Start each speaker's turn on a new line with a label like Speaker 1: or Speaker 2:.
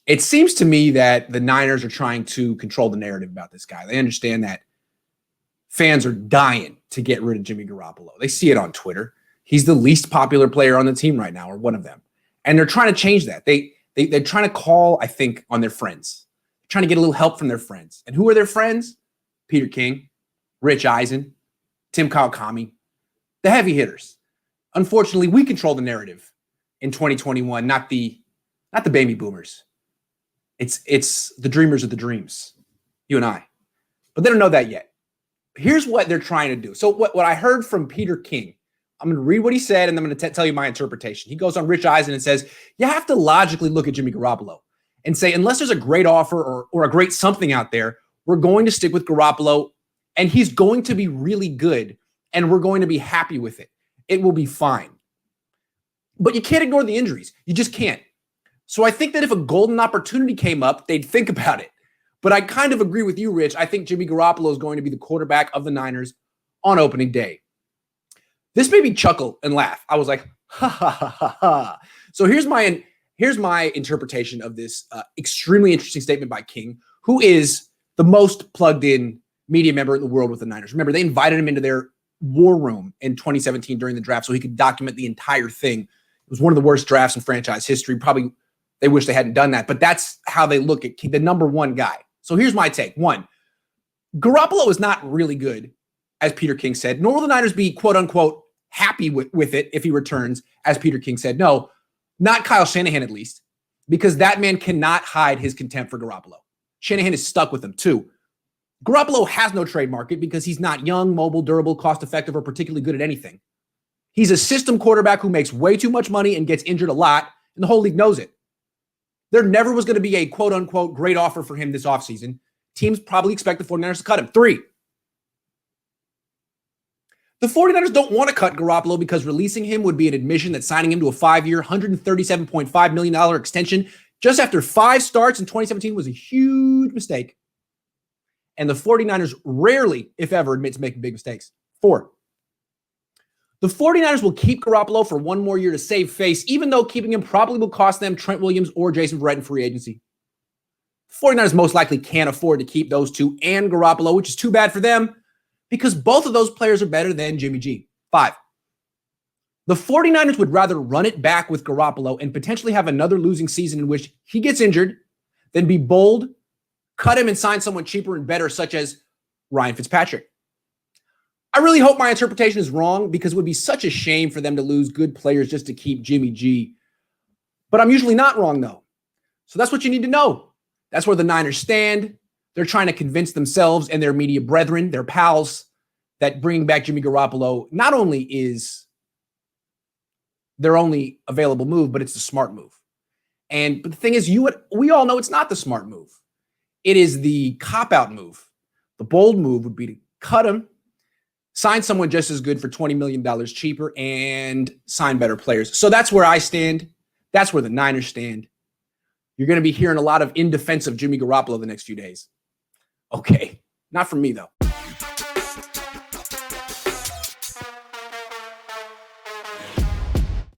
Speaker 1: It seems to me that the Niners are trying to control the narrative about this guy. They understand that fans are dying to get rid of Jimmy Garoppolo. They see it on Twitter. He's the least popular player on the team right now, or one of them. And they're trying to change that. They're trying to call, I think, on their friends. They're trying to get a little help from their friends. And who are their friends? Peter King, Rich Eisen, Tim Kawakami, the heavy hitters. Unfortunately, we control the narrative in 2021, not the baby boomers. It's the dreamers of the dreams, you and I. But they don't know that yet. Here's what they're trying to do. So what I heard from Peter King, I'm going to read what he said, and I'm going to tell you my interpretation. He goes on Rich Eisen and says, you have to logically look at Jimmy Garoppolo and say, unless there's a great offer or a great something out there, we're going to stick with Garoppolo, and he's going to be really good, and we're going to be happy with it. It will be fine. But you can't ignore the injuries. You just can't. So I think that if a golden opportunity came up, they'd think about it. But I kind of agree with you, Rich. I think Jimmy Garoppolo is going to be the quarterback of the Niners on opening day. This made me chuckle and laugh. I was like, ha, ha, ha, ha, ha. So here's my interpretation of this extremely interesting statement by King, who is the most plugged in media member in the world with the Niners. Remember, they invited him into their war room in 2017 during the draft so he could document the entire thing. It was one of the worst drafts in franchise history. Probably they wish they hadn't done that, but that's how they look at King, the number one guy. So here's my take. One, Garoppolo is not really good, as Peter King said, nor will the Niners be, quote unquote, happy with it if he returns, as Peter King said. No, not Kyle Shanahan at least, because that man cannot hide his contempt for Garoppolo. Shanahan is stuck with him too. Garoppolo has no trade market because he's not young, mobile, durable, cost-effective, or particularly good at anything. He's a system quarterback who makes way too much money and gets injured a lot, and the whole league knows it. There never was going to be a quote-unquote great offer for him this offseason. Teams probably expect the 49ers to cut him. 3, the 49ers don't want to cut Garoppolo because releasing him would be an admission that signing him to a 5-year, $137.5 million extension just after 5 starts in 2017 was a huge mistake. And the 49ers rarely, if ever, admit to making big mistakes. 4, the 49ers will keep Garoppolo for 1 more year to save face, even though keeping him probably will cost them Trent Williams or Jason Verrett in free agency. The 49ers most likely can't afford to keep those two and Garoppolo, which is too bad for them because both of those players are better than Jimmy G. 5, the 49ers would rather run it back with Garoppolo and potentially have another losing season in which he gets injured than be bold, cut him and sign someone cheaper and better, such as Ryan Fitzpatrick. I really hope my interpretation is wrong because it would be such a shame for them to lose good players just to keep Jimmy G. But I'm usually not wrong, though. So that's what you need to know. That's where the Niners stand. They're trying to convince themselves and their media brethren, their pals, that bringing back Jimmy Garoppolo not only is their only available move, but it's the smart move. But the thing is, we all know it's not the smart move. It is the cop-out move. The bold move would be to cut him, sign someone just as good for $20 million cheaper, and sign better players. So that's where I stand. That's where the Niners stand. You're going to be hearing a lot of in defense of Jimmy Garoppolo the next few days. Okay, not from me, though.